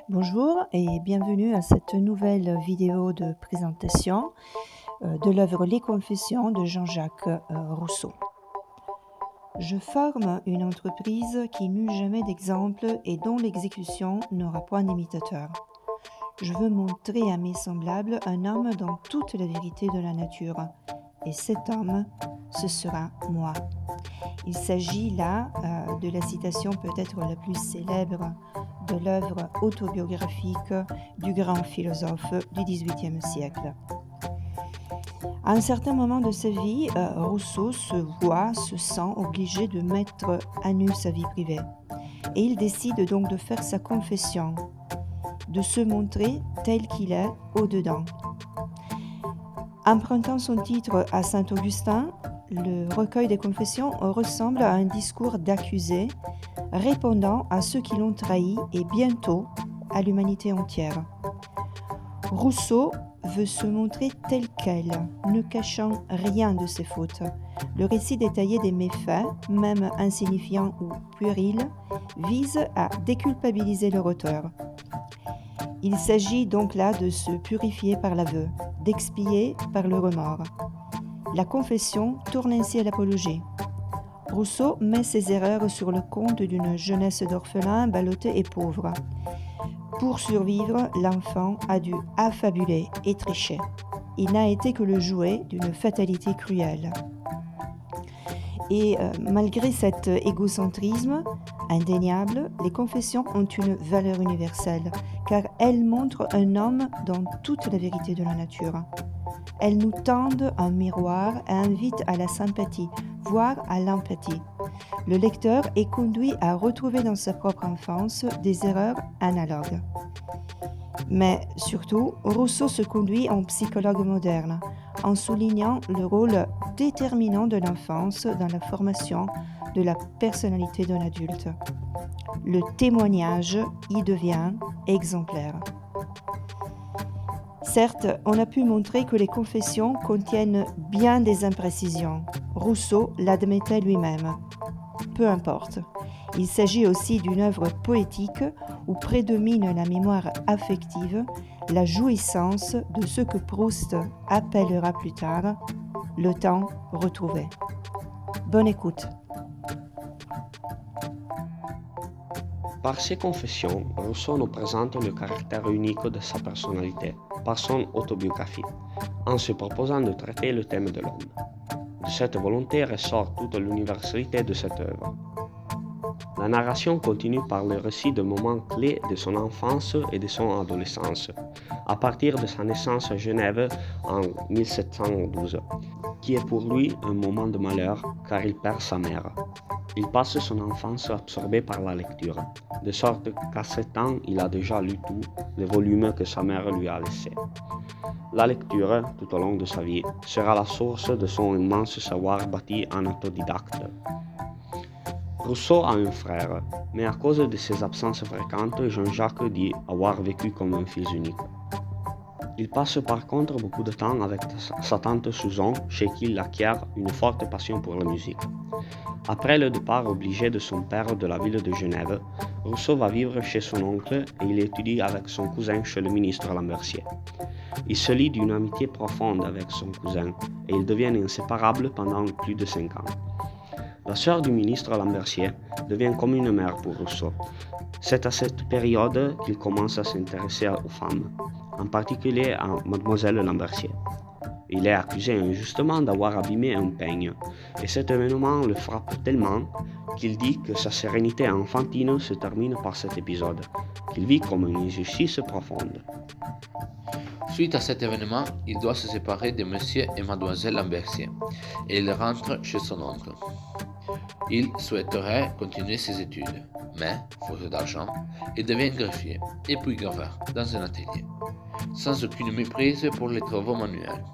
Bonjour et bienvenue à cette nouvelle vidéo de présentation de l'œuvre Les Confessions de Jean-Jacques Rousseau. Je forme une entreprise qui n'eut jamais d'exemple et dont l'exécution n'aura point d'imitateur. Je veux montrer à mes semblables un homme dans toute la vérité de la nature. Et cet homme, ce sera moi. Il s'agit là de la citation peut-être la plus célèbre de l'œuvre autobiographique du grand philosophe du XVIIIe siècle. À un certain moment de sa vie, Rousseau se sent obligé de mettre à nu sa vie privée. Et il décide donc de faire sa confession, de se montrer tel qu'il est au-dedans. Empruntant son titre à saint Augustin, le recueil des confessions ressemble à un discours d'accusé répondant à ceux qui l'ont trahi et bientôt à l'humanité entière. Rousseau veut se montrer tel quel, ne cachant rien de ses fautes. Le récit détaillé des méfaits, même insignifiants ou puérils, vise à déculpabiliser leur auteur. Il s'agit donc là de se purifier par l'aveu, d'expier par le remords. La confession tourne ainsi à l'apologie. Rousseau met ses erreurs sur le compte d'une jeunesse d'orphelin ballotté et pauvre. Pour survivre, l'enfant a dû affabuler et tricher. Il n'a été que le jouet d'une fatalité cruelle. Et malgré cet égocentrisme indéniable, les confessions ont une valeur universelle, car elles montrent un homme dans toute la vérité de la nature. Elles nous tendent un miroir et invitent à la sympathie, voire à l'empathie. Le lecteur est conduit à retrouver dans sa propre enfance des erreurs analogues. Mais surtout, Rousseau se conduit en psychologue moderne, en soulignant le rôle déterminant de l'enfance dans la formation de la personnalité d'un adulte. Le témoignage y devient exemplaire. Certes, on a pu montrer que les confessions contiennent bien des imprécisions. Rousseau l'admettait lui-même. Peu importe. Il s'agit aussi d'une œuvre poétique où prédomine la mémoire affective, la jouissance de ce que Proust appellera plus tard le temps retrouvé. Bonne écoute. Par ses confessions, Rousseau nous présente le caractère unique de sa personnalité, par son autobiographie, en se proposant de traiter le thème de l'homme. De cette volonté ressort toute l'universalité de cette œuvre. La narration continue par le récit de moments clés de son enfance et de son adolescence, à partir de sa naissance à Genève en 1712, qui est pour lui un moment de malheur car il perd sa mère. Il passe son enfance absorbé par la lecture, de sorte qu'à 7 ans, il a déjà lu tous les volumes que sa mère lui a laissés. La lecture, tout au long de sa vie, sera la source de son immense savoir bâti en autodidacte. Rousseau a un frère, mais à cause de ses absences fréquentes, Jean-Jacques dit avoir vécu comme un fils unique. Il passe par contre beaucoup de temps avec sa tante Suzanne, chez qui il acquiert une forte passion pour la musique. Après le départ obligé de son père de la ville de Genève, Rousseau va vivre chez son oncle et il étudie avec son cousin chez le ministre Lambertier. Il se lie d'une amitié profonde avec son cousin et ils deviennent inséparables pendant plus de 5 ans. La sœur du ministre Lambertier devient comme une mère pour Rousseau. C'est à cette période qu'il commence à s'intéresser aux femmes, en particulier à Mademoiselle Lambertier. Il est accusé injustement d'avoir abîmé un peigne, et cet événement le frappe tellement qu'il dit que sa sérénité enfantine se termine par cet épisode, qu'il vit comme une injustice profonde. Suite à cet événement, il doit se séparer de monsieur et mademoiselle Lambertier, et il rentre chez son oncle. Il souhaiterait continuer ses études, mais, faute d'argent, il devient greffier et puis graveur dans un atelier, sans aucune méprise pour les travaux manuels.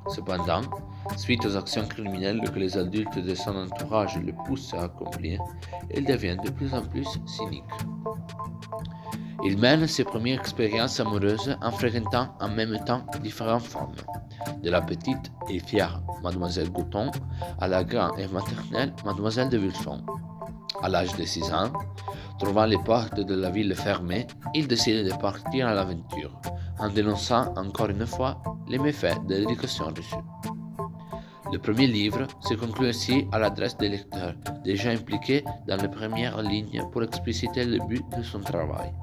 Cependant, suite aux actions criminelles que les adultes de son entourage le poussent à accomplir, il devient de plus en plus cynique. Il mène ses premières expériences amoureuses en fréquentant en même temps différentes femmes, de la petite et fière Mademoiselle Gouton à la grande et maternelle Mademoiselle de Villefort. À l'âge de 6 ans, Trouvant les portes de la ville fermées, il décide de partir à l'aventure, en dénonçant encore une fois les méfaits de l'éducation reçue. Le premier livre se conclut ainsi à l'adresse des lecteurs, déjà impliqués dans les premières lignes pour expliciter le but de son travail.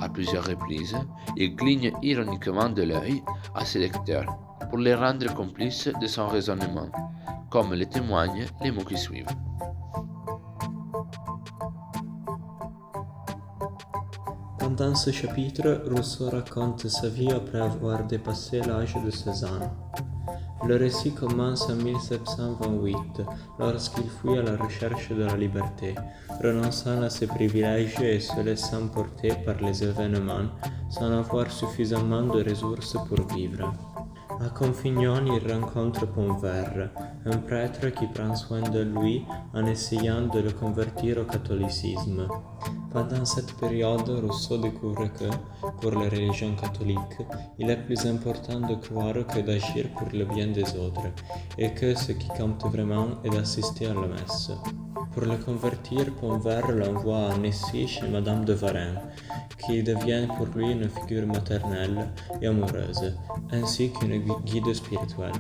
À plusieurs reprises, il cligne ironiquement de l'œil à ses lecteurs pour les rendre complices de son raisonnement, comme le témoignent les mots qui suivent. Pendant ce chapitre, Rousseau raconte sa vie après avoir dépassé l'âge de 16 ans. Le récit commence en 1728, lorsqu'il fuit à la recherche de la liberté, renonçant à ses privilèges et se laissant porter par les événements sans avoir suffisamment de ressources pour vivre. À Confignon, il rencontre Pontverre, un prêtre qui prend soin de lui en essayant de le convertir au catholicisme. Pendant cette période, Rousseau découvre que, pour la religion catholique, il est plus important de croire que d'agir pour le bien des autres, et que ce qui compte vraiment est d'assister à la messe. Pour le convertir, Pontverre l'envoie à Annecy chez Madame de Varenne, qui devient pour lui une figure maternelle et amoureuse, ainsi qu'une guide spirituelle.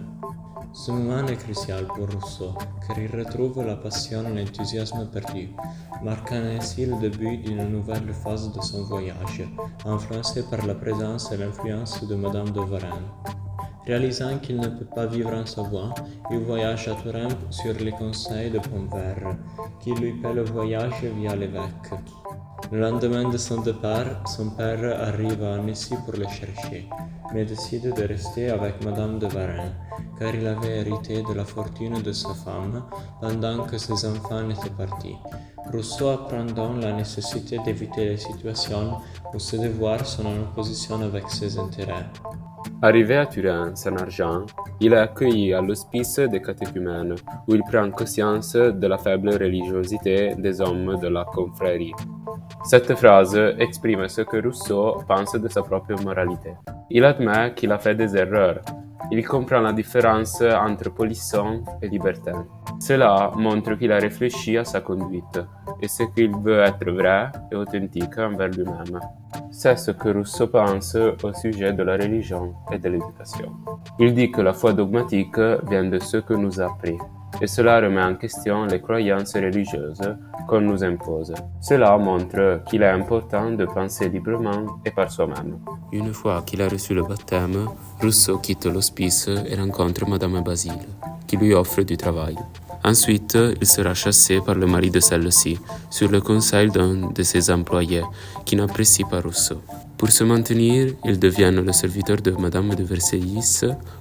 Ce moment est crucial pour Rousseau, car il retrouve la passion et l'enthousiasme perdus, marquant ainsi le début d'une nouvelle phase de son voyage, influencé par la présence et l'influence de Madame de Varenne. Réalisant qu'il ne peut pas vivre en Savoie, il voyage à Turin sur les conseils de Pontverre, qui lui paie le voyage via l'évêque. Le lendemain de son départ, son père arrive à Annecy pour le chercher, mais décide de rester avec Madame de Varenne, car il avait hérité de la fortune de sa femme pendant que ses enfants étaient partis. Rousseau apprend donc la nécessité d'éviter les situations où ses devoirs sont en opposition avec ses intérêts. Arrivé à Turin, Saint-Argent, il est accueilli à l'hospice des catéchumènes, où il prend conscience de la faible religiosité des hommes de la confrérie. Cette phrase exprime ce que Rousseau pense de sa propre moralité. Il admet qu'il a fait des erreurs. Il comprend la différence entre polisson et libertin. Cela montre qu'il a réfléchi à sa conduite et ce qu'il veut être vrai et authentique envers lui-même. C'est ce que Rousseau pense au sujet de la religion et de l'éducation. Il dit que la foi dogmatique vient de ce que nous a appris, et cela remet en question les croyances religieuses qu'on nous impose. Cela montre qu'il est important de penser librement et par soi-même. Une fois qu'il a reçu le baptême, Rousseau quitte l'hospice et rencontre Madame Basile, qui lui offre du travail. Ensuite, il sera chassé par le mari de celle-ci, sur le conseil d'un de ses employés, qui n'apprécie pas Rousseau. Pour se maintenir, il devient le serviteur de Madame de Versailles,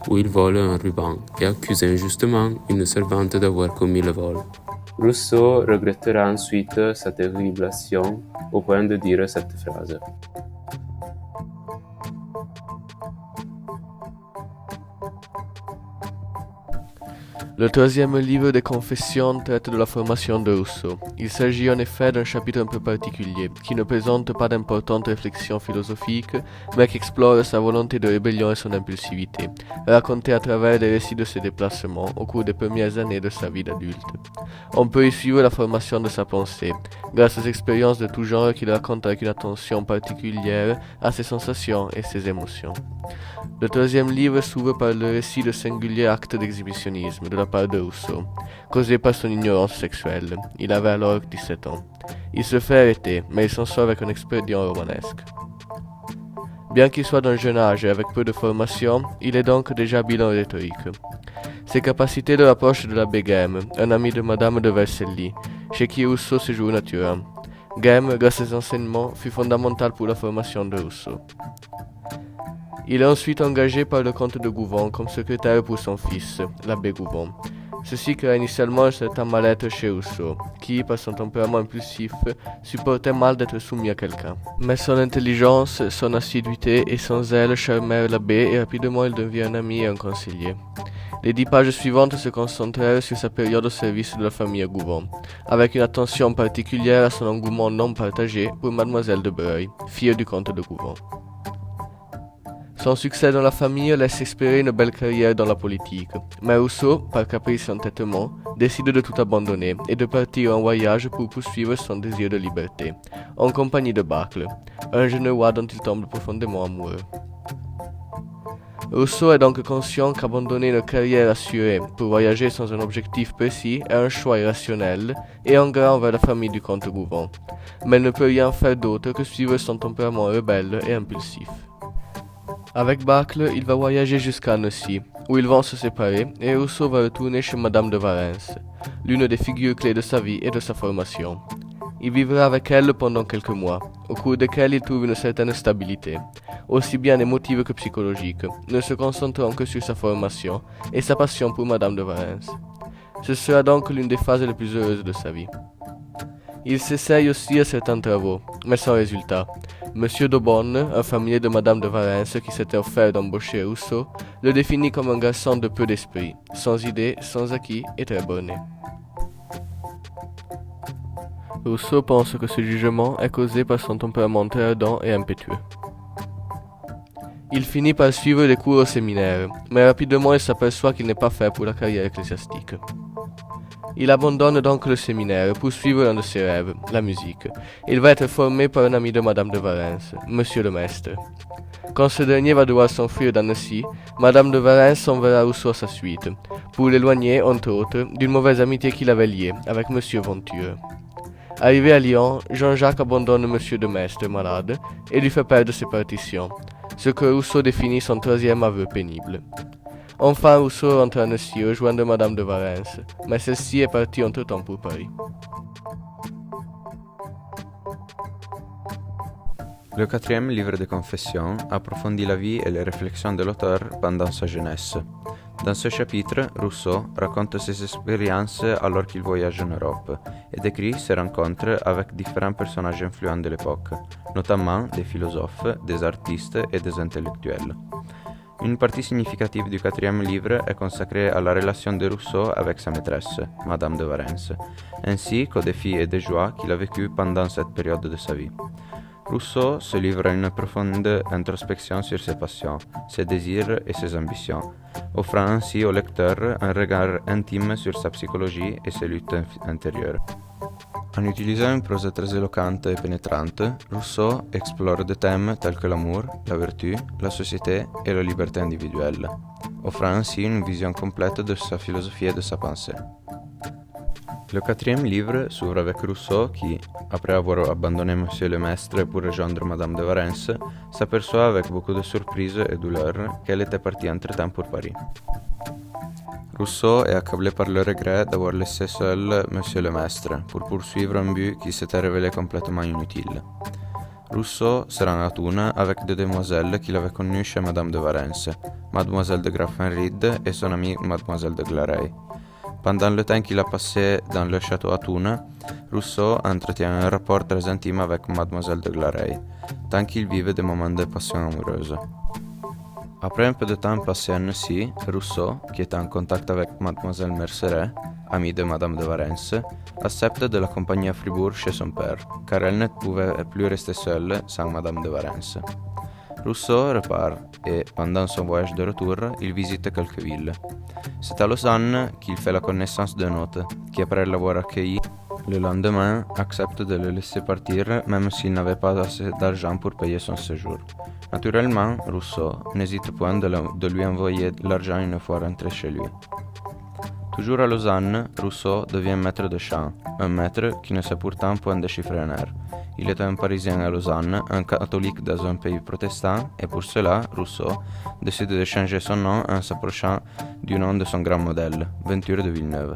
où il vole un ruban et accuse injustement une servante d'avoir commis le vol. Rousseau regrettera ensuite sa terrible action au point de dire cette phrase. Le troisième livre des Confessions traite de la formation de Rousseau. Il s'agit en effet d'un chapitre un peu particulier, qui ne présente pas d'importantes réflexions philosophiques, mais qui explore sa volonté de rébellion et son impulsivité, racontée à travers des récits de ses déplacements au cours des premières années de sa vie d'adulte. On peut y suivre la formation de sa pensée, grâce aux expériences de tout genre qu'il raconte avec une attention particulière à ses sensations et ses émotions. Le troisième livre s'ouvre par le récit de singuliers actes d'exhibitionnisme de la part de Rousseau, causés par son ignorance sexuelle. Il avait alors 17 ans. Il se fait arrêter, mais il s'en sort avec un expédient romanesque. Bien qu'il soit d'un jeune âge et avec peu de formation, il est donc déjà habile en rhétorique. Ses capacités le rapprochent de l'abbé Gaime, un ami de Madame de Vercelli, chez qui Rousseau séjourne à Turin. Gaime, grâce à ses enseignements, fut fondamental pour la formation de Rousseau. Il est ensuite engagé par le comte de Gouvon comme secrétaire pour son fils, l'abbé Gouvon. Ceci créa initialement un certain mal-être chez Rousseau, qui, par son tempérament impulsif, supportait mal d'être soumis à quelqu'un. Mais son intelligence, son assiduité et son zèle charmèrent l'abbé et rapidement il devint un ami et un conseiller. Les 10 pages suivantes se concentrèrent sur sa période au service de la famille Gouvon, avec une attention particulière à son engouement non partagé pour Mademoiselle de Breuil, fille du comte de Gouvon. Son succès dans la famille laisse espérer une belle carrière dans la politique, mais Rousseau, par caprice et entêtement, décide de tout abandonner et de partir en voyage pour poursuivre son désir de liberté, en compagnie de Barcle, un jeune roi dont il tombe profondément amoureux. Rousseau est donc conscient qu'abandonner une carrière assurée pour voyager sans un objectif précis est un choix irrationnel et ingrat envers la famille du comte Rouvant, mais il ne peut rien faire d'autre que suivre son tempérament rebelle et impulsif. Avec Barcle, il va voyager jusqu'à Annecy, où ils vont se séparer, et Rousseau va retourner chez Madame de Warens, l'une des figures clés de sa vie et de sa formation. Il vivra avec elle pendant quelques mois, au cours desquels il trouve une certaine stabilité, aussi bien émotive que psychologique, ne se concentrant que sur sa formation et sa passion pour Madame de Warens. Ce sera donc l'une des phases les plus heureuses de sa vie. Il s'essaye aussi à certains travaux, mais sans résultat. Monsieur d'Aubonne, un familier de Madame de Warens qui s'était offert d'embaucher Rousseau, le définit comme un garçon de peu d'esprit, sans idées, sans acquis et très borné. Rousseau pense que ce jugement est causé par son tempérament très ardent et impétueux. Il finit par suivre des cours au séminaire, mais rapidement il s'aperçoit qu'il n'est pas fait pour la carrière ecclésiastique. Il abandonne donc le séminaire pour suivre un de ses rêves, la musique. Il va être formé par un ami de Madame de Warens, Monsieur le Maistre. Quand ce dernier va devoir s'enfuir d'Annecy, Madame de Warens enverra Rousseau à sa suite, pour l'éloigner, entre autres, d'une mauvaise amitié qu'il avait liée avec Monsieur Venture. Arrivé à Lyon, Jean-Jacques abandonne Monsieur de Maistre, malade, et lui fait perdre ses partitions, ce que Rousseau définit son troisième aveu pénible. Enfin, Rousseau rentre à Annecy rejoindre Madame de Warens, mais celle-ci est partie entre-temps pour Paris. Le quatrième livre de Confessions approfondit la vie et les réflexions de l'auteur pendant sa jeunesse. Dans ce chapitre, Rousseau raconte ses expériences alors qu'il voyage en Europe et décrit ses rencontres avec différents personnages influents de l'époque, notamment des philosophes, des artistes et des intellectuels. Une partie significative du quatrième livre est consacrée à la relation de Rousseau avec sa maîtresse, Madame de Warens, ainsi qu'aux défis et des joies qu'il a vécus pendant cette période de sa vie. Rousseau se livre à une profonde introspection sur ses passions, ses désirs et ses ambitions, offrant ainsi au lecteur un regard intime sur sa psychologie et ses luttes intérieures. En utilisant une prose très éloquente et pénétrante, Rousseau explore des thèmes tels que l'amour, la vertu, la société et la liberté individuelle, offrant ainsi une vision complète de sa philosophie et de sa pensée. Le quatrième livre s'ouvre avec Rousseau qui, après avoir abandonné Monsieur le Maistre pour rejoindre Madame de Warens, s'aperçoit avec beaucoup de surprise et douleur qu'elle était partie entre-temps pour Paris. Rousseau est accablé par le regret d'avoir laissé seul Monsieur le Maistre pour poursuivre un but qui s'était révélé complètement inutile. Rousseau se rend à Thun avec deux demoiselles qu'il avait connues chez Madame de Warens, Mademoiselle de Graffenried et son amie Mademoiselle de Glareil. Pendant le temps qu'il a passé dans le château à Thun, Rousseau entretient un rapport très intime avec Mademoiselle de Glareil, tant qu'il vivait des moments de passion amoureuse. Après un peu de temps passé à Annecy, Rousseau, qui était en contact avec Mademoiselle Merceret, amie de Madame de Warens, accepte de l'accompagner à Fribourg chez son père, car elle ne pouvait plus rester seule sans Madame de Warens. Rousseau repart et, pendant son voyage de retour, il visite quelques villes. C'est à Lausanne qu'il fait la connaissance d'un hôte, qui après l'avoir accueilli, le lendemain accepte de le laisser partir même s'il n'avait pas assez d'argent pour payer son séjour. Naturellement, Rousseau n'hésite point de lui envoyer l'argent une fois rentré chez lui. Toujours à Lausanne, Rousseau devient maître de chant, un maître qui ne sait pourtant point déchiffrer un air. Il est un Parisien à Lausanne, un catholique dans un pays protestant, et pour cela, Rousseau décide de changer son nom en s'approchant du nom de son grand modèle, Venture de Villeneuve.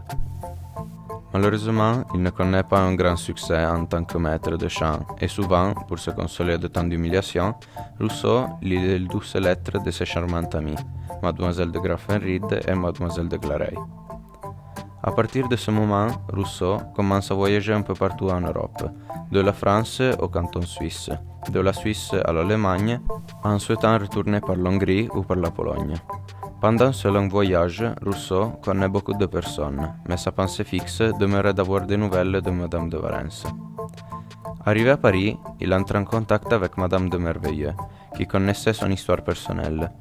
Malheureusement, il ne connaît pas un grand succès en tant que maître de chant, et souvent, pour se consoler de tant d'humiliation, Rousseau lit les douces lettres de ses charmantes amies, Mademoiselle de Graffenried et Mademoiselle de Glareil. À partir de ce moment, Rousseau commence à voyager un peu partout en Europe, de la France au canton suisse, de la Suisse à l'Allemagne, en souhaitant retourner par l'Hongrie ou par la Pologne. Pendant ce long voyage, Rousseau connaît beaucoup de personnes, mais sa pensée fixe demeurait d'avoir des nouvelles de Madame de Warens. Arrivé à Paris, il entre en contact avec Madame de Merveilleux, qui connaissait son histoire personnelle.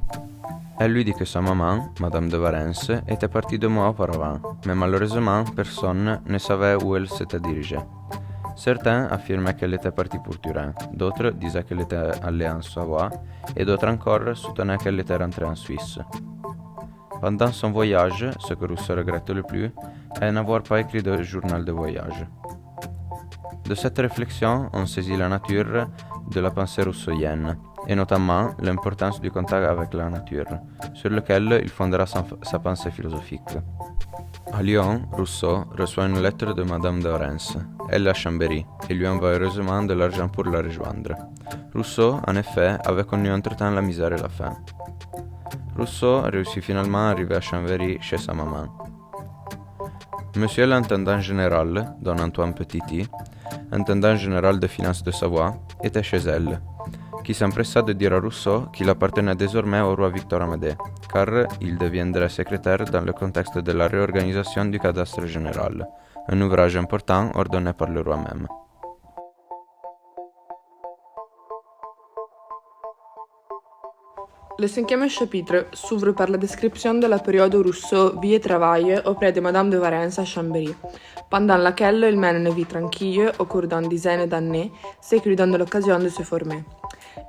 Elle lui dit que sa maman, Madame de Warens, était partie 2 mois auparavant, mais malheureusement personne ne savait où elle s'était dirigée. Certains affirmaient qu'elle était partie pour Turin, d'autres disaient qu'elle était allée en Savoie, et d'autres encore soutenaient qu'elle était rentrée en Suisse. Pendant son voyage, ce que Rousseau regrette le plus est n'avoir pas écrit de journal de voyage. De cette réflexion, on saisit la nature de la pensée rousseauienne, et notamment l'importance du contact avec la nature, sur lequel il fondera sa pensée philosophique. À Lyon, Rousseau reçoit une lettre de Madame de Warens. Elle est à Chambéry et lui envoie heureusement de l'argent pour la rejoindre. Rousseau, en effet, avait connu entre-temps la misère et la faim. Rousseau réussit finalement à arriver à Chambéry chez sa maman. Monsieur l'intendant général, don Antoine Petiti, intendant général des finances de Savoie, était chez elle, qui s'empressa de dire à Rousseau qu'il appartenait désormais au roi Victor Amédée, car il deviendrait secrétaire dans le contexte de la réorganisation du cadastre général, un ouvrage important ordonné par le roi même. Le 5e chapitre s'ouvre par la description de la période où Rousseau vit et travaille auprès de Madame de Warens à Chambéry, pendant laquelle il mène une vie tranquille au cours d'une dizaine d'années, ce qui lui donne l'occasion de se former.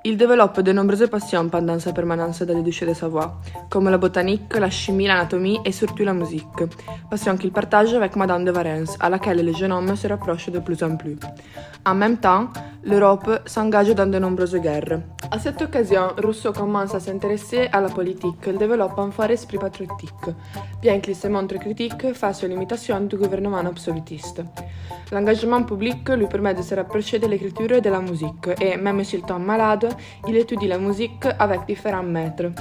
Il développe de nombreuses passions pendant sa permanence dans le duché de Savoie, comme la botanique, la chimie, l'anatomie et surtout la musique, passion qu'il partage avec Madame de Warens, à laquelle le jeune homme se rapproche de plus en plus. En même temps, l'Europe s'engage dans de nombreuses guerres. À cette occasion, Rousseau commence à s'intéresser à la politique et développe un fort esprit patriotique, bien qu'il se montre critique face aux limitations du gouvernement absolutiste. L'engagement public lui permet de se rapprocher de l'écriture et de la musique, et même s'il tombe malade, il étudie la musique avec différents maîtres.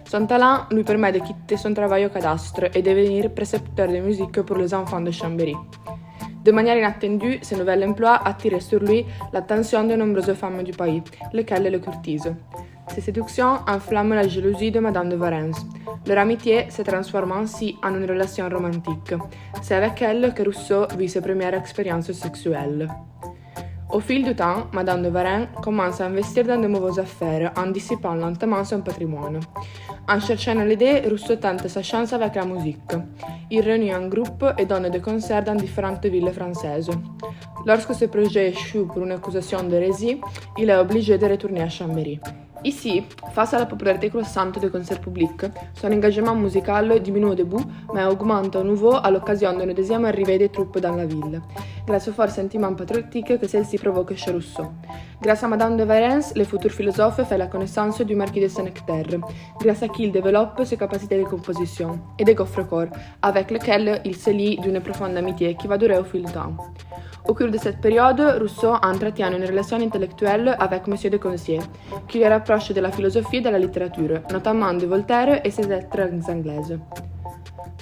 Son talent lui permet de quitter son travail au cadastre et devenir précepteur de musique pour les enfants de Chambéry. De manière inattendue, ce nouvel emploi attire sur lui l'attention de nombreuses femmes du pays, lesquelles le courtisent. Ces séductions enflamment la jalousie de Madame de Warens. Leur amitié se transforme ainsi en une relation romantique. C'est avec elle que Rousseau vit ses premières expériences sexuelles. Au fil du temps, Madame de Warens commence à investir dans de mauvaises affaires en dissipant lentement son patrimoine. En cherchant l'idée, Rousseau tente sa chance avec la musique. Il réunit un groupe et donne des concerts dans différentes villes françaises. Lorsque ce projet échoue pour une accusation d'hérésie, il est obligé de retourner à Chambéry. Ici, face à la popularité croissante des concerts publics, son engagement musical diminue au début, mais augmente à nouveau à l'occasion d'une deuxième arrivée des troupes dans la ville, grâce au fort sentiment patriotique que celle-ci provoque chez Rousseau. Grâce à Madame de Warens, le futur philosophe fait la connaissance du marquis de Saint-Nectaire, grâce à qui il développe ses capacités de composition et de coffre-corps, avec lesquels il se lie d'une profonde amitié qui va durer au fil du temps. Au cours de cette période, Rousseau entretient une relation intellectuelle avec M. de Conzié, qui le rapproche de la philosophie et de la littérature, notamment de Voltaire et ses lettres anglaises.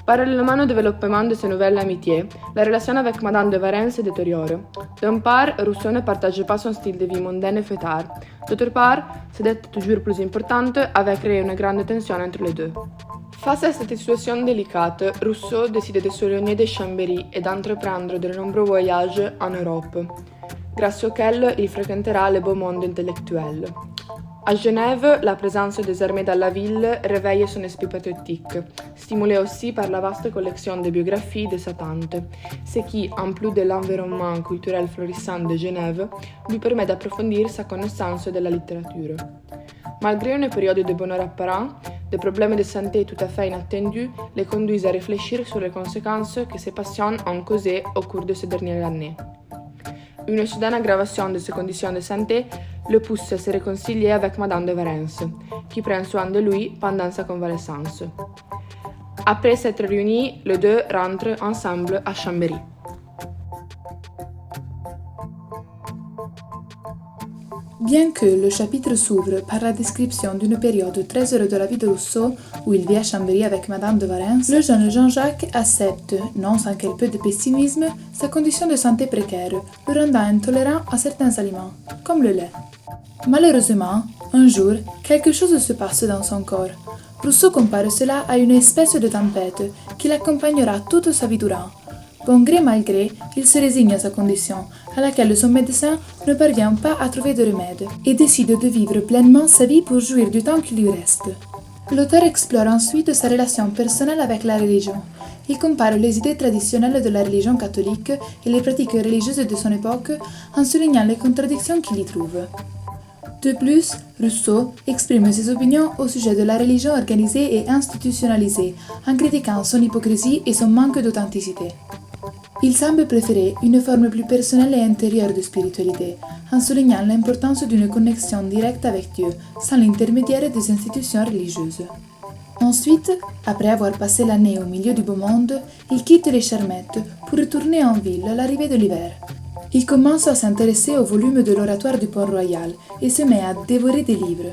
Parallèlement au développement de ces nouvelles amitiés, la relation avec Madame de Warens se détériore. D'une part, Rousseau ne partage pas son style de vie mondain et fêtard. D'autre part, cette dette toujours plus importante avait créé une grande tension entre les deux. Face à cette situation délicate, Rousseau décide de s'éloigner de Chambéry et d'entreprendre de nombreux voyages en Europe, grâce auxquels il fréquentera le beau monde intellectuel. À Genève, la présence des armées dans la ville réveille son esprit patriotique, stimulé aussi par la vaste collection de biographies de sa tante, ce qui, en plus de l'environnement culturel florissant de Genève, lui permet d'approfondir sa connaissance de la littérature. Malgré une période de bonheur apparent, des problèmes de santé tout à fait inattendus les conduisent à réfléchir sur les conséquences que ces passions ont causées au cours de ces dernières années. Une soudaine aggravation de ses conditions de santé le pousse à se réconcilier avec Madame de Warens, qui prend soin de lui pendant sa convalescence. Après s'être réunis, les deux rentrent ensemble à Chambéry. Bien que le chapitre s'ouvre par la description d'une période très heureuse de la vie de Rousseau, où il vit à Chambéry avec Madame de Warens, le jeune Jean-Jacques accepte, non sans quelque peu de pessimisme, sa condition de santé précaire, le rendant intolérant à certains aliments, comme le lait. Malheureusement, un jour, quelque chose se passe dans son corps. Rousseau compare cela à une espèce de tempête qui l'accompagnera toute sa vie durant. Bon gré mal gré, il se résigne à sa condition, à laquelle son médecin ne parvient pas à trouver de remède, et décide de vivre pleinement sa vie pour jouir du temps qui lui reste. L'auteur explore ensuite sa relation personnelle avec la religion. Il compare les idées traditionnelles de la religion catholique et les pratiques religieuses de son époque en soulignant les contradictions qu'il y trouve. De plus, Rousseau exprime ses opinions au sujet de la religion organisée et institutionnalisée, en critiquant son hypocrisie et son manque d'authenticité. Il semble préférer une forme plus personnelle et intérieure de spiritualité, en soulignant l'importance d'une connexion directe avec Dieu, sans l'intermédiaire des institutions religieuses. Ensuite, après avoir passé l'année au milieu du beau monde, il quitte les Charmettes pour retourner en ville à l'arrivée de l'hiver. Il commence à s'intéresser au volume de l'Oratoire du Pont-Royal et se met à dévorer des livres.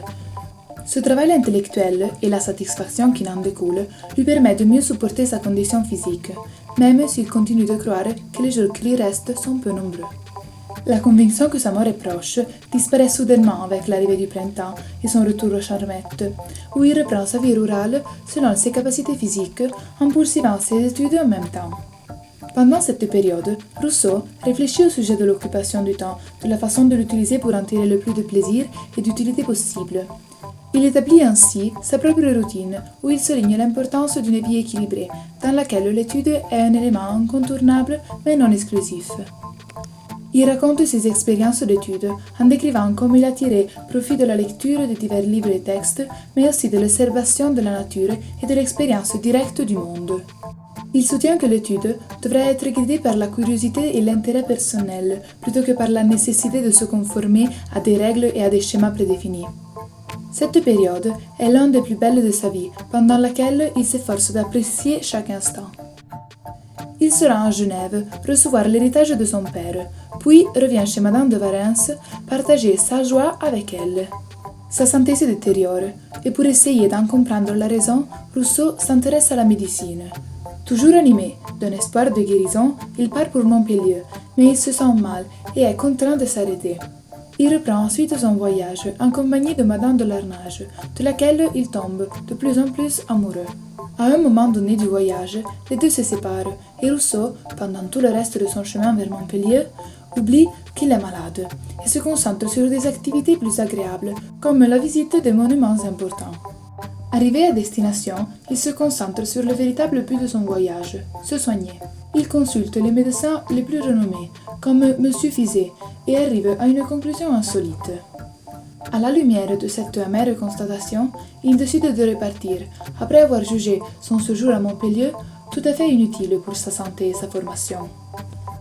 Ce travail intellectuel et la satisfaction qui en découle lui permet de mieux supporter sa condition physique, même s'il continue de croire que les jours qui lui restent sont peu nombreux. La conviction que sa mort est proche disparaît soudainement avec l'arrivée du printemps et son retour aux Charmettes, où il reprend sa vie rurale selon ses capacités physiques en poursuivant ses études en même temps. Pendant cette période, Rousseau réfléchit au sujet de l'occupation du temps, de la façon de l'utiliser pour en tirer le plus de plaisir et d'utilité possible. Il établit ainsi sa propre routine, où il souligne l'importance d'une vie équilibrée, dans laquelle l'étude est un élément incontournable mais non exclusif. Il raconte ses expériences d'études en décrivant comment il a tiré profit de la lecture de divers livres et textes, mais aussi de l'observation de la nature et de l'expérience directe du monde. Il soutient que l'étude devrait être guidée par la curiosité et l'intérêt personnel, plutôt que par la nécessité de se conformer à des règles et à des schémas prédéfinis. Cette période est l'une des plus belles de sa vie, pendant laquelle il s'efforce d'apprécier chaque instant. Il se rend à Genève recevoir l'héritage de son père, puis revient chez Madame de Warens partager sa joie avec elle. Sa santé se détériore, et pour essayer d'en comprendre la raison, Rousseau s'intéresse à la médecine. Toujours animé d'un espoir de guérison, il part pour Montpellier, mais il se sent mal et est contraint de s'arrêter. Il reprend ensuite son voyage en compagnie de Madame de Larnage, de laquelle il tombe de plus en plus amoureux. À un moment donné du voyage, les deux se séparent et Rousseau, pendant tout le reste de son chemin vers Montpellier, oublie qu'il est malade et se concentre sur des activités plus agréables, comme la visite des monuments importants. Arrivé à destination, il se concentre sur le véritable but de son voyage, se soigner. Il consulte les médecins les plus renommés, comme M. Fizet, et arrive à une conclusion insolite. À la lumière de cette amère constatation, il décide de repartir, après avoir jugé son séjour à Montpellier tout à fait inutile pour sa santé et sa formation.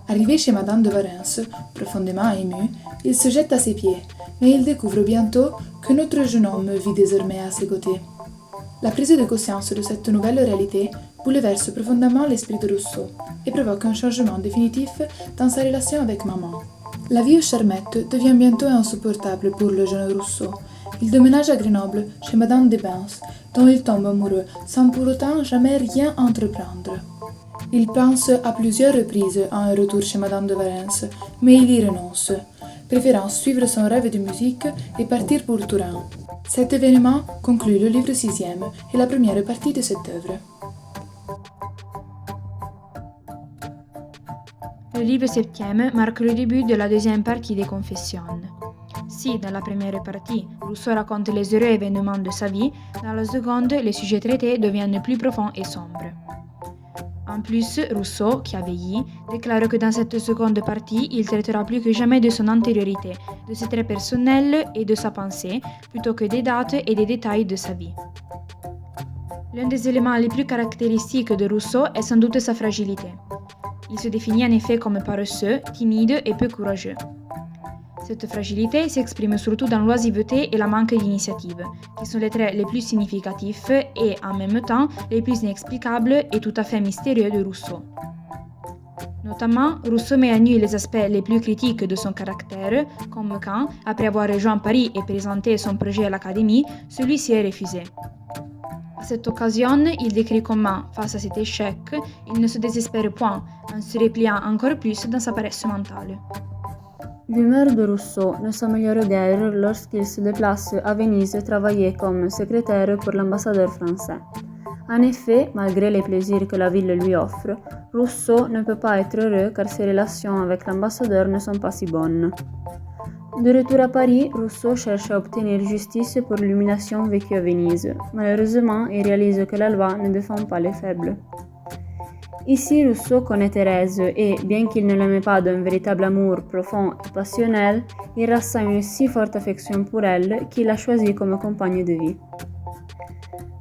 Arrivé chez Madame de Warens, profondément ému, il se jette à ses pieds, mais il découvre bientôt que notre jeune homme vit désormais à ses côtés. La prise de conscience de cette nouvelle réalité bouleverse profondément l'esprit de Rousseau et provoque un changement définitif dans sa relation avec maman. La vie aux Charmettes devient bientôt insupportable pour le jeune Rousseau. Il déménage à Grenoble chez Madame de Bens, dont il tombe amoureux sans pour autant jamais rien entreprendre. Il pense à plusieurs reprises à un retour chez Madame de Warens, mais il y renonce, préférant suivre son rêve de musique et partir pour Turin. Cet événement conclut le livre 6e et la première partie de cette œuvre. Le livre 7e marque le début de la deuxième partie des Confessions. Si, dans la première partie, Rousseau raconte les heureux événements de sa vie, dans la seconde, les sujets traités deviennent plus profonds et sombres. En plus, Rousseau, qui a vieilli, déclare que dans cette seconde partie, il traitera plus que jamais de son antériorité, de ses traits personnels et de sa pensée, plutôt que des dates et des détails de sa vie. L'un des éléments les plus caractéristiques de Rousseau est sans doute sa fragilité. Il se définit en effet comme paresseux, timide et peu courageux. Cette fragilité s'exprime surtout dans l'oisiveté et la manque d'initiative, qui sont les traits les plus significatifs et, en même temps, les plus inexplicables et tout à fait mystérieux de Rousseau. Notamment, Rousseau met à nu les aspects les plus critiques de son caractère, comme quand, après avoir rejoint Paris et présenté son projet à l'Académie, celui-ci est refusé. À cette occasion, il décrit comment, face à cet échec, il ne se désespère point, en se repliant encore plus dans sa paresse mentale. L'humeur de Rousseau ne s'améliore guère lorsqu'il se déplace à Venise travailler comme secrétaire pour l'ambassadeur français. En effet, malgré les plaisirs que la ville lui offre, Rousseau ne peut pas être heureux car ses relations avec l'ambassadeur ne sont pas si bonnes. De retour à Paris, Rousseau cherche à obtenir justice pour l'humiliation vécue à Venise. Malheureusement, il réalise que la loi ne défend pas les faibles. Ici, Rousseau connaît Thérèse et, bien qu'il ne l'aimait pas d'un véritable amour profond et passionnel, il ressent une si forte affection pour elle qu'il la choisit comme compagne de vie.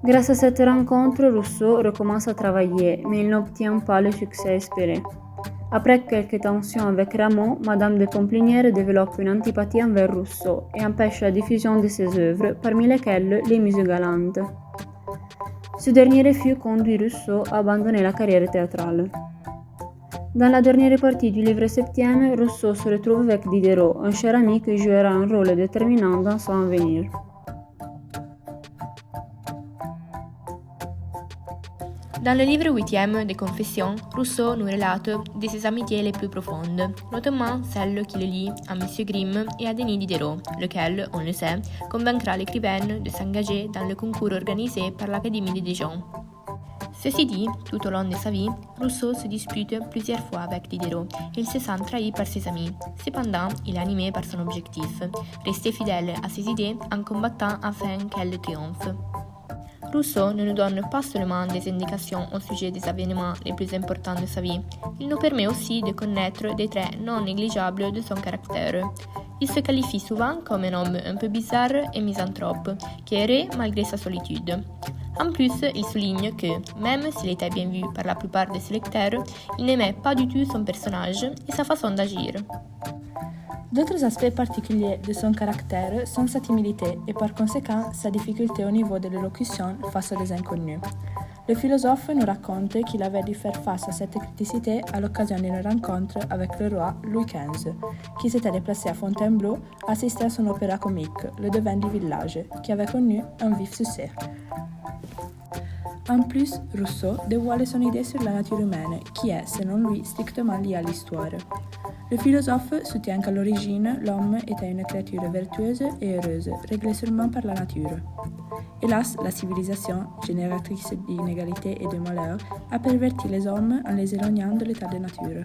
Grâce à cette rencontre, Rousseau recommence à travailler, mais il n'obtient pas le succès espéré. Après quelques tensions avec Rameau, Madame de Pomplinière développe une antipathie envers Rousseau et empêche la diffusion de ses œuvres, parmi lesquelles Les Muses galantes. Ce dernier refus conduit Rousseau à abandonner la carrière théâtrale. Dans la dernière partie du livre septième, Rousseau se retrouve avec Diderot, un cher ami qui jouera un rôle déterminant dans son avenir. Dans le livre 8e des Confessions, Rousseau nous relate de ses amitiés les plus profondes, notamment celle qui le lie à M. Grimm et à Denis Diderot, lequel, on le sait, convaincra l'écrivaine de s'engager dans le concours organisé par l'Académie de Dijon. Ceci dit, tout au long de sa vie, Rousseau se dispute plusieurs fois avec Diderot et il se sent trahi par ses amis. Cependant, il est animé par son objectif, rester fidèle à ses idées en combattant afin qu'elles triomphent. Rousseau ne nous donne pas seulement des indications au sujet des événements les plus importants de sa vie, il nous permet aussi de connaître des traits non négligeables de son caractère. Il se qualifie souvent comme un homme un peu bizarre et misanthrope, qui errait malgré sa solitude. En plus, il souligne que, même s'il était bien vu par la plupart de ses lecteurs, il n'aimait pas du tout son personnage et sa façon d'agir. D'autres aspects particuliers de son caractère sont sa timidité et par conséquent sa difficulté au niveau de l'élocution face à des inconnus. Le philosophe nous raconte qu'il avait dû faire face à cette criticité à l'occasion d'une rencontre avec le roi Louis XV, qui s'était déplacé à Fontainebleau assister à son opéra comique, Le Devin du village, qui avait connu un vif succès. En plus, Rousseau dévoile son idée sur la nature humaine, qui est, selon lui, strictement liée à l'histoire. Le philosophe soutient qu'à l'origine, l'homme était une créature vertueuse et heureuse, réglée seulement par la nature. Hélas, la civilisation, génératrice d'inégalités et de malheur, a perverti les hommes en les éloignant de l'état de nature.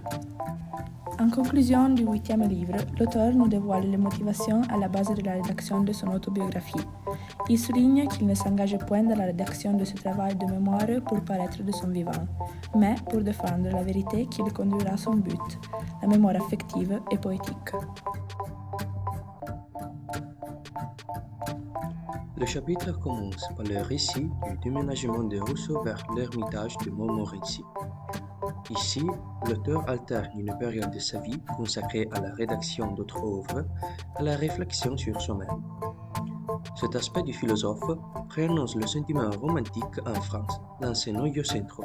En conclusion du 8e livre, l'auteur nous dévoile les motivations à la base de la rédaction de son autobiographie. Il souligne qu'il ne s'engage point dans la rédaction de ce travail de mémoire pour paraître de son vivant, mais pour défendre la vérité qui le conduira à son but, la mémoire affective et poétique. Le chapitre commence par le récit du déménagement de Rousseau vers l'ermitage de Montmorency. Ici, l'auteur alterne une période de sa vie consacrée à la rédaction d'autres œuvres à la réflexion sur soi-même. Cet aspect du philosophe préannonce le sentiment romantique en France dans ses noyaux centraux,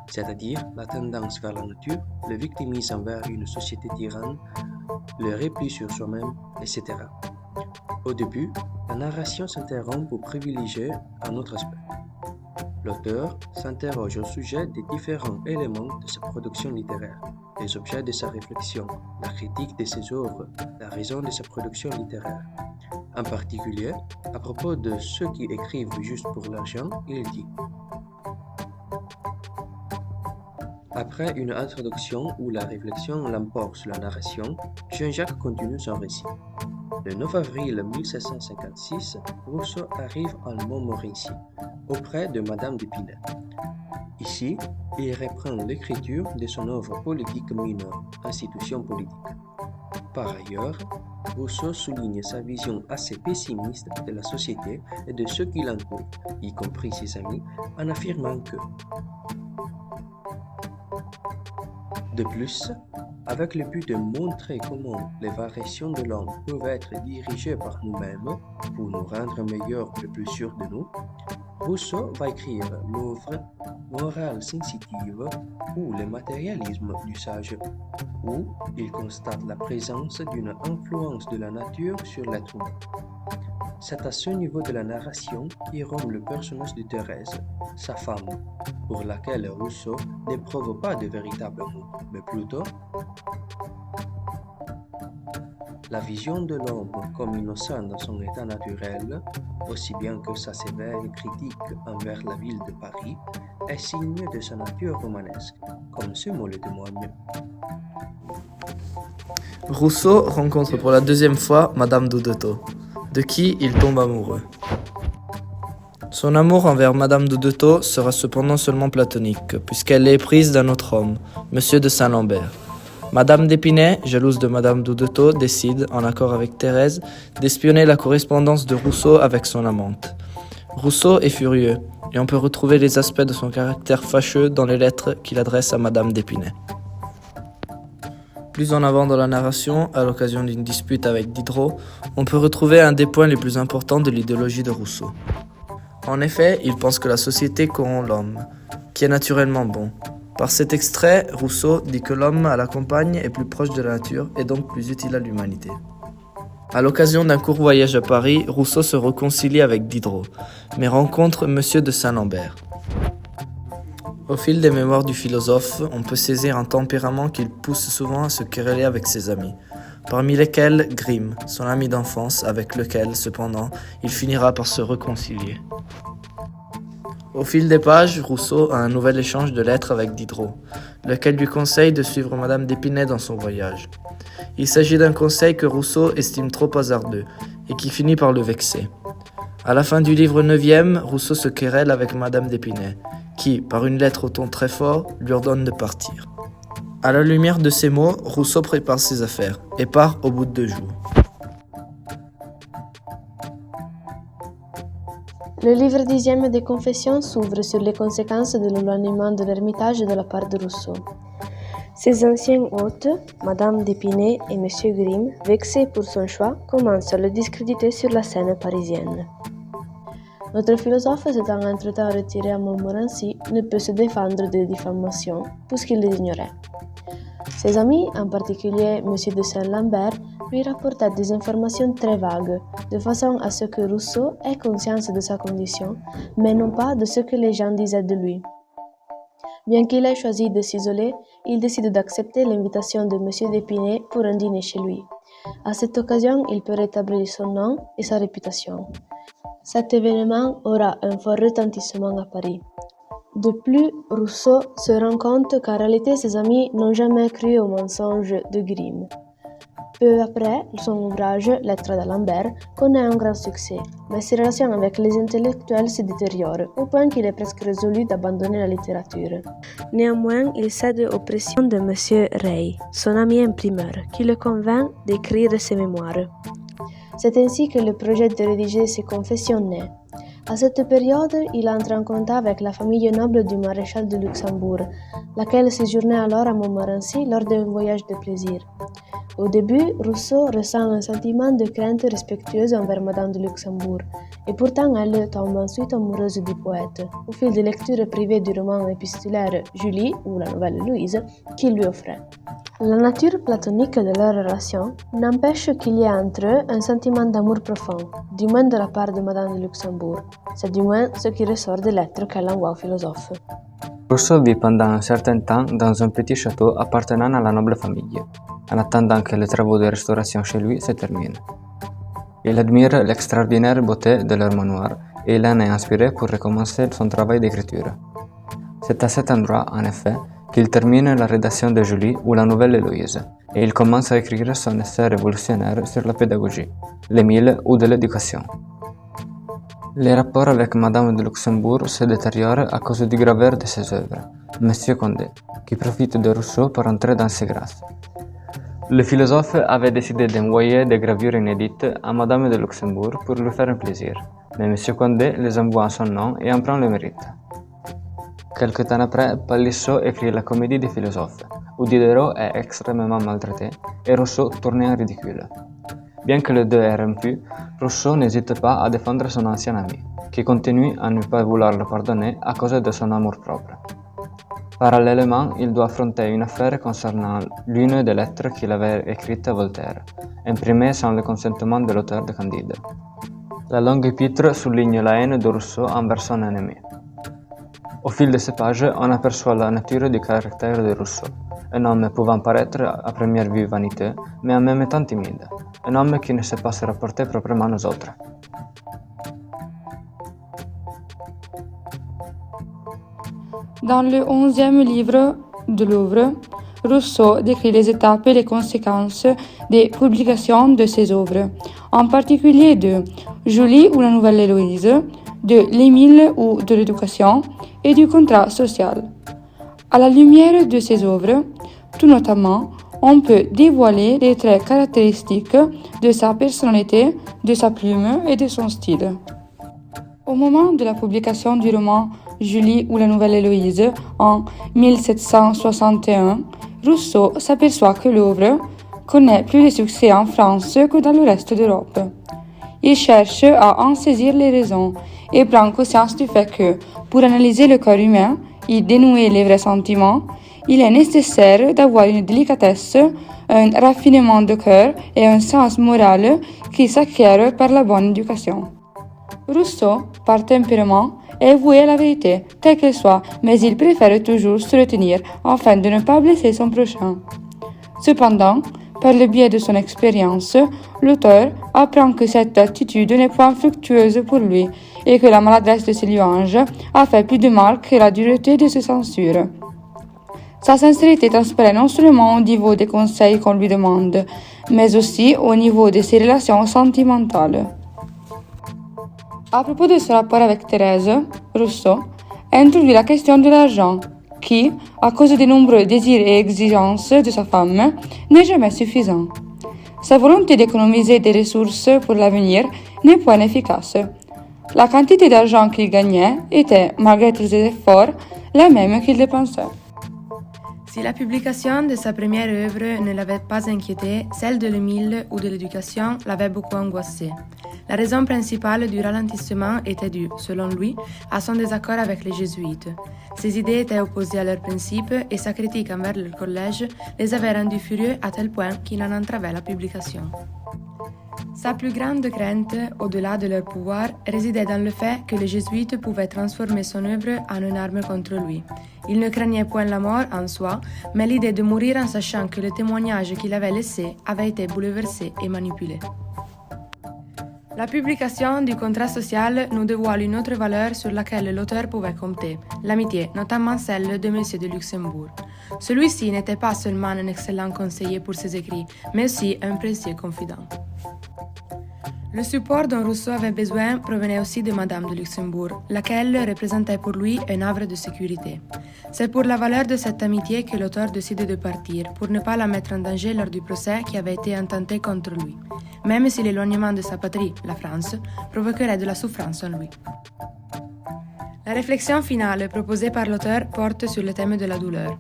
c'est-à-dire la tendance vers la nature, le victimisme envers une société tyranne, le repli sur soi-même, etc. Au début, la narration s'interrompt pour privilégier un autre aspect. L'auteur s'interroge au sujet des différents éléments de sa production littéraire, les objets de sa réflexion, la critique de ses œuvres, la raison de sa production littéraire. En particulier, à propos de ceux qui écrivent juste pour l'argent, il dit: Après une introduction où la réflexion l'emporte sur la narration, Jean-Jacques continue son récit. Le 9 avril 1756, Rousseau arrive à Montmorency, auprès de Madame d'Épinay. Ici, il reprend l'écriture de son œuvre politique mineure, Institution politique. Par ailleurs, Rousseau souligne sa vision assez pessimiste de la société et de ceux qui l'entourent, y compris ses amis, en affirmant que de plus, avec le but de montrer comment les variations de l'homme peuvent être dirigées par nous-mêmes pour nous rendre meilleurs et plus sûrs de nous, Rousseau va écrire l'œuvre Morale sensitive ou le matérialisme du sage, où il constate la présence d'une influence de la nature sur l'être humain. C'est à ce niveau de la narration qu'irrompt le personnage de Thérèse, sa femme, pour laquelle Rousseau n'éprouve pas de véritable amour, mais plutôt La vision de l'homme comme innocent dans son état naturel, aussi bien que sa sévère critique envers la ville de Paris, est signe de sa nature romanesque, comme ce mot le témoigne. Rousseau rencontre pour la deuxième fois Madame Dodotto, de qui il tombe amoureux. Son amour envers Madame Dodotto sera cependant seulement platonique, puisqu'elle est éprise d'un autre homme, Monsieur de Saint-Lambert. Madame d'Épinay, jalouse de Madame Dodotto, décide, en accord avec Thérèse, d'espionner la correspondance de Rousseau avec son amante. Rousseau est furieux, et on peut retrouver les aspects de son caractère fâcheux dans les lettres qu'il adresse à Madame d'Épinay. Plus en avant dans la narration, à l'occasion d'une dispute avec Diderot, on peut retrouver un des points les plus importants de l'idéologie de Rousseau. En effet, il pense que la société corrompt l'homme, qui est naturellement bon. Par cet extrait, Rousseau dit que l'homme à la campagne est plus proche de la nature et donc plus utile à l'humanité. À l'occasion d'un court voyage à Paris, Rousseau se réconcilie avec Diderot, mais rencontre Monsieur de Saint-Lambert. Au fil des mémoires du philosophe, on peut saisir un tempérament qu'il pousse souvent à se quereller avec ses amis, parmi lesquels Grimm, son ami d'enfance, avec lequel, cependant, il finira par se réconcilier. Au fil des pages, Rousseau a un nouvel échange de lettres avec Diderot, lequel lui conseille de suivre Madame d'Épinay dans son voyage. Il s'agit d'un conseil que Rousseau estime trop hasardeux et qui finit par le vexer. À la fin du livre 9e, Rousseau se querelle avec Madame d'Épinay, qui, par une lettre au ton très fort, lui ordonne de partir. À la lumière de ces mots, Rousseau prépare ses affaires et part au bout de 2 jours. Le livre 10e des Confessions s'ouvre sur les conséquences de l'éloignement de l'Ermitage de la part de Rousseau. Ses anciens hôtes, Madame d'Épinay et Monsieur Grimm, vexés pour son choix, commencent à le discréditer sur la scène parisienne. Notre philosophe, s'étant entre-temps retiré à Montmorency, ne peut se défendre des diffamations, puisqu'il les ignorait. Ses amis, en particulier M. de Saint-Lambert, lui rapportaient des informations très vagues, de façon à ce que Rousseau ait conscience de sa condition, mais non pas de ce que les gens disaient de lui. Bien qu'il ait choisi de s'isoler, il décide d'accepter l'invitation de M. d'Épinay pour un dîner chez lui. À cette occasion, il peut rétablir son nom et sa réputation. Cet événement aura un fort retentissement à Paris. De plus, Rousseau se rend compte qu'en réalité ses amis n'ont jamais cru au mensonge de Grimm. Peu après, son ouvrage, Lettres d'Alembert, connaît un grand succès, mais ses relations avec les intellectuels se détériorent, au point qu'il est presque résolu d'abandonner la littérature. Néanmoins, il cède aux pressions de M. Rey, son ami imprimeur, qui le convainc d'écrire ses mémoires. C'est ainsi que le projet de rédiger ses Confessions naît. À cette période, il entre en contact avec la famille noble du maréchal de Luxembourg, laquelle séjournait alors à Montmorency lors d'un voyage de plaisir. Au début, Rousseau ressent un sentiment de crainte respectueuse envers Madame de Luxembourg, et pourtant elle tombe ensuite amoureuse du poète, au fil des lectures privées du roman épistolaire Julie, ou la nouvelle Louise, qu'il lui offrait. La nature platonique de leur relation n'empêche qu'il y ait entre eux un sentiment d'amour profond, du moins de la part de Madame de Luxembourg. C'est du moins ce qui ressort des lettres qu'elle envoie au philosophe. Rousseau vit pendant un certain temps dans un petit château appartenant à la noble famille, en attendant que les travaux de restauration chez lui se terminent. Il admire l'extraordinaire beauté de leur manoir et il en est inspiré pour recommencer son travail d'écriture. C'est à cet endroit, en effet, qu'il termine la rédaction de Julie ou la nouvelle Héloïse, et il commence à écrire son essai révolutionnaire sur la pédagogie, l'Émile ou de l'éducation. Les rapports avec Madame de Luxembourg se détériorent à cause du graveur de ses œuvres, Monsieur Condé, qui profite de Rousseau pour entrer dans ses grâces. Le philosophe avait décidé d'envoyer des gravures inédites à Madame de Luxembourg pour lui faire un plaisir, mais Monsieur Condé les envoie en son nom et en prend le mérite. Quelque temps après, Palissot écrit la Comédie des philosophes, où Diderot est extrêmement maltraité et Rousseau tourné en ridicule. Bien que les deux aient rompu, Rousseau n'hésite pas à défendre son ancien ami, qui continue à ne pas vouloir le pardonner à cause de son amour-propre. Parallèlement, il doit affronter une affaire concernant l'une des lettres qu'il avait écrites à Voltaire, imprimée sans le consentement de l'auteur de Candide. La longue épître souligne la haine de Rousseau envers son ennemi. Au fil de ces pages, on aperçoit la nature du caractère de Rousseau, un homme pouvant paraître à première vue vaniteux, mais en même temps timide, un homme qui ne sait pas se rapporter proprement aux autres. Dans le 11e livre de l'œuvre, Rousseau décrit les étapes et les conséquences des publications de ses œuvres, en particulier de Julie ou la Nouvelle Héloïse, de l'Émile ou de l'éducation et du contrat social. À la lumière de ces œuvres, tout notamment, on peut dévoiler les traits caractéristiques de sa personnalité, de sa plume et de son style. Au moment de la publication du roman Julie ou la Nouvelle Héloïse en 1761, Rousseau s'aperçoit que l'œuvre connaît plus de succès en France que dans le reste d'Europe. Il cherche à en saisir les raisons et prend conscience du fait que, pour analyser le corps humain et dénouer les vrais sentiments, il est nécessaire d'avoir une délicatesse, un raffinement de cœur et un sens moral qui s'acquièrent par la bonne éducation. Rousseau, par tempérament, est voué à la vérité, telle qu'elle soit, mais il préfère toujours se retenir afin de ne pas blesser son prochain. Cependant, par le biais de son expérience, l'auteur apprend que cette attitude n'est point fructueuse pour lui et que la maladresse de ses louanges a fait plus de mal que la dureté de ses censures. Sa sincérité transparaît non seulement au niveau des conseils qu'on lui demande, mais aussi au niveau de ses relations sentimentales. À propos de ce rapport avec Thérèse, Rousseau introduit la question de l'argent, qui, à cause des nombreux désirs et exigences de sa femme, n'est jamais suffisant. Sa volonté d'économiser des ressources pour l'avenir n'est point efficace. La quantité d'argent qu'il gagnait était, malgré tous ses efforts, la même qu'il dépensait. Si la publication de sa première œuvre ne l'avait pas inquiété, celle de l'Émile ou de l'éducation l'avait beaucoup angoissé. La raison principale du ralentissement était due, selon lui, à son désaccord avec les jésuites. Ses idées étaient opposées à leurs principes et sa critique envers leur collège les avait rendus furieux à tel point qu'il en entravait la publication. Sa plus grande crainte, au-delà de leur pouvoir, résidait dans le fait que les jésuites pouvaient transformer son œuvre en une arme contre lui. Il ne craignait point la mort en soi, mais l'idée de mourir en sachant que le témoignage qu'il avait laissé avait été bouleversé et manipulé. La publication du contrat social nous dévoile une autre valeur sur laquelle l'auteur pouvait compter, l'amitié, notamment celle de M. de Luxembourg. Celui-ci n'était pas seulement un excellent conseiller pour ses écrits, mais aussi un précieux confident. Le support dont Rousseau avait besoin provenait aussi de Madame de Luxembourg, laquelle représentait pour lui un havre de sécurité. C'est pour la valeur de cette amitié que l'auteur décide de partir, pour ne pas la mettre en danger lors du procès qui avait été intenté contre lui, même si l'éloignement de sa patrie, la France, provoquerait de la souffrance en lui. La réflexion finale proposée par l'auteur porte sur le thème de la douleur.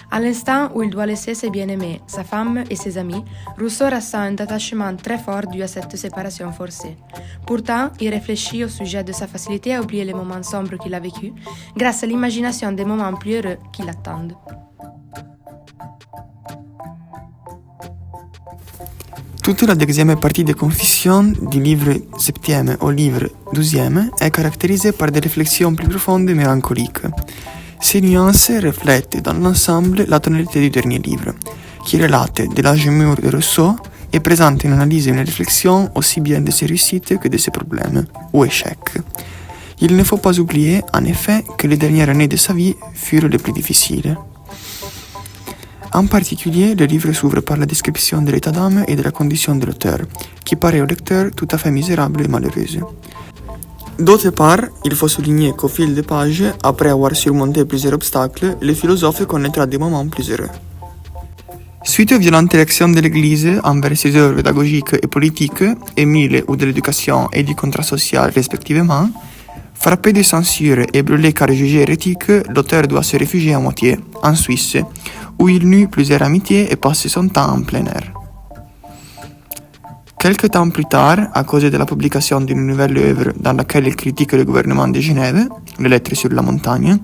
À l'instant où il doit laisser ses bien-aimés, sa femme et ses amis, Rousseau ressent un attachement très fort dû à cette séparation forcée. Pourtant, il réfléchit au sujet de sa facilité à oublier les moments sombres qu'il a vécus, grâce à l'imagination des moments plus heureux qui l'attendent. Toute la deuxième partie des Confessions du livre 7e au livre 12e est caractérisée par des réflexions plus profondes et mélancoliques. Ces nuances reflètent dans l'ensemble la tonalité du dernier livre, qui relate de l'âge mûr de Rousseau et présente une analyse et une réflexion aussi bien de ses réussites que de ses problèmes ou échecs. Il ne faut pas oublier, en effet, que les dernières années de sa vie furent les plus difficiles. En particulier, le livre s'ouvre par la description de l'état d'âme et de la condition de l'auteur, qui paraît au lecteur tout à fait misérable et malheureuse. D'autre part, il faut souligner qu'au fil des pages, après avoir surmonté plusieurs obstacles, le philosophe connaîtra des moments plus heureux. Suite aux violentes réactions de l'Église envers ses œuvres pédagogiques et politiques, Émile ou de l'éducation et du contrat social respectivement, frappé de censure et brûlé car jugé hérétique, l'auteur doit se réfugier à moitié, en Suisse, où il n'eut plusieurs amitiés et passait son temps en plein air. Quelque temps plus tard, à cause de la publication d'une nouvelle œuvre dans laquelle il critique le gouvernement de Genève, les lettres sur la montagne,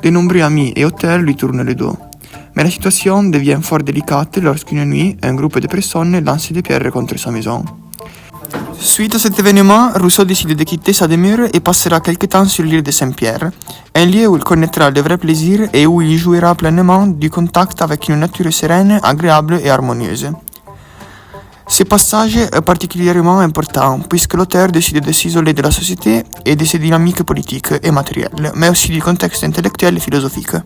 de nombreux amis et auteurs lui tournent le dos. Mais la situation devient fort délicate lorsqu'une nuit, un groupe de personnes lance des pierres contre sa maison. Suite à cet événement, Rousseau décide de quitter sa demeure et passera quelque temps sur l'île de Saint-Pierre, un lieu où il connaîtra le vrai plaisir et où il jouira pleinement du contact avec une nature sereine, agréable et harmonieuse. Ce passage est particulièrement important puisque l'auteur décide de s'isoler de la société et de ses dynamiques politiques et matérielles, mais aussi du contexte intellectuel et philosophique.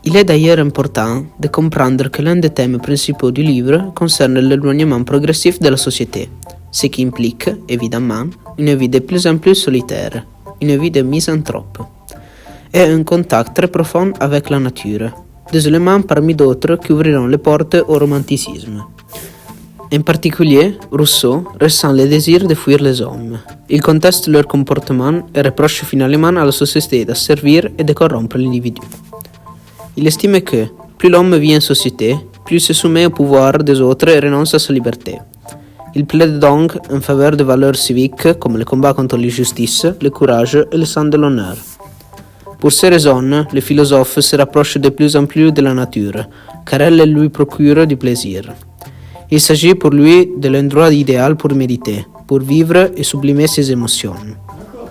Il est d'ailleurs important de comprendre que l'un des thèmes principaux du livre concerne l'éloignement progressif de la société, ce qui implique, évidemment, une vie de plus en plus solitaire, une vie de misanthrope, et un contact très profond avec la nature, des éléments parmi d'autres qui ouvriront les portes au romanticisme. En particulier, Rousseau ressent le désir de fuir les hommes. Il conteste leur comportement et reproche finalement à la société d'asservir et de corrompre l'individu. Il estime que, plus l'homme vit en société, plus il se soumet au pouvoir des autres et renonce à sa liberté. Il plaide donc en faveur de valeurs civiques comme le combat contre l'injustice, le courage et le sens de l'honneur. Pour ces raisons, le philosophe se rapproche de plus en plus de la nature, car elle lui procure du plaisir. Il s'agit pour lui de l'endroit idéal pour méditer, pour vivre et sublimer ses émotions.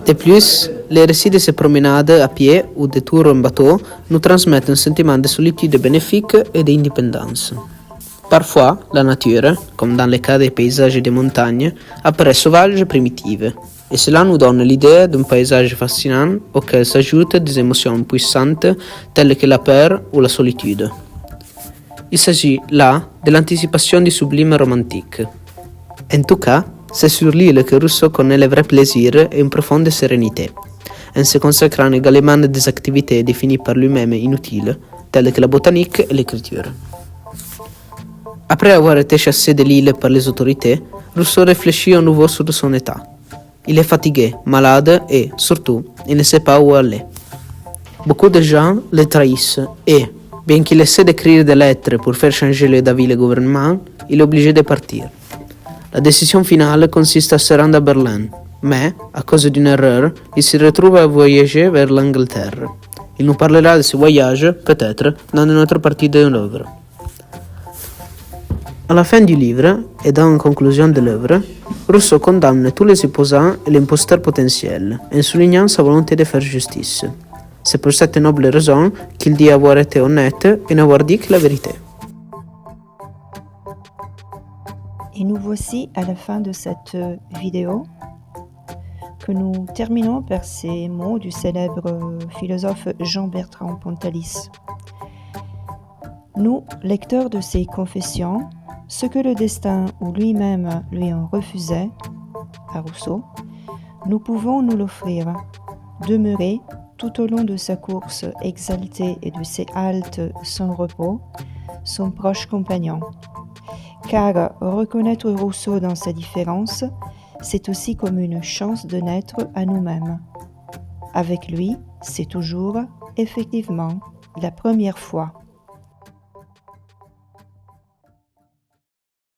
De plus, les récits de ses promenades à pied ou de tours en bateau nous transmettent un sentiment de solitude bénéfique et d'indépendance. Parfois, la nature, comme dans le cas des paysages des montagnes, apparaît sauvage et primitive, et cela nous donne l'idée d'un paysage fascinant auquel s'ajoutent des émotions puissantes telles que la peur ou la solitude. Il s'agit là de l'anticipation du sublime romantique. En tout cas, c'est sur l'île que Rousseau connaît le vrai plaisir et une profonde sérénité, en se consacrant également à des activités définies par lui-même inutiles, telles que la botanique et l'écriture. Après avoir été chassé de l'île par les autorités, Rousseau réfléchit à nouveau sur son état. Il est fatigué, malade et, surtout, il ne sait pas où aller. Beaucoup de gens le trahissent et, bien qu'il essaie d'écrire des lettres pour faire changer d'avis le gouvernement, il est obligé de partir. La décision finale consiste à se rendre à Berlin, mais, à cause d'une erreur, il se retrouve à voyager vers l'Angleterre. Il nous parlera de ce voyage, peut-être, dans une autre partie de l'œuvre. À la fin du livre, et dans la conclusion de l'œuvre, Rousseau condamne tous les opposants et l'imposteurs potentiels, en soulignant sa volonté de faire justice. C'est pour cette noble raison qu'il dit avoir été honnête et n'avoir dit que la vérité. Et nous voici à la fin de cette vidéo que nous terminons par ces mots du célèbre philosophe Jean-Bertrand Pontalis. Nous, lecteurs de ces confessions, ce que le destin ou lui-même lui en refusait, à Rousseau, nous pouvons nous l'offrir, demeurer tout au long de sa course exaltée et de ses haltes sans repos, son proche compagnon. Car reconnaître Rousseau dans sa différence, c'est aussi comme une chance de naître à nous-mêmes. Avec lui, c'est toujours, effectivement, la première fois.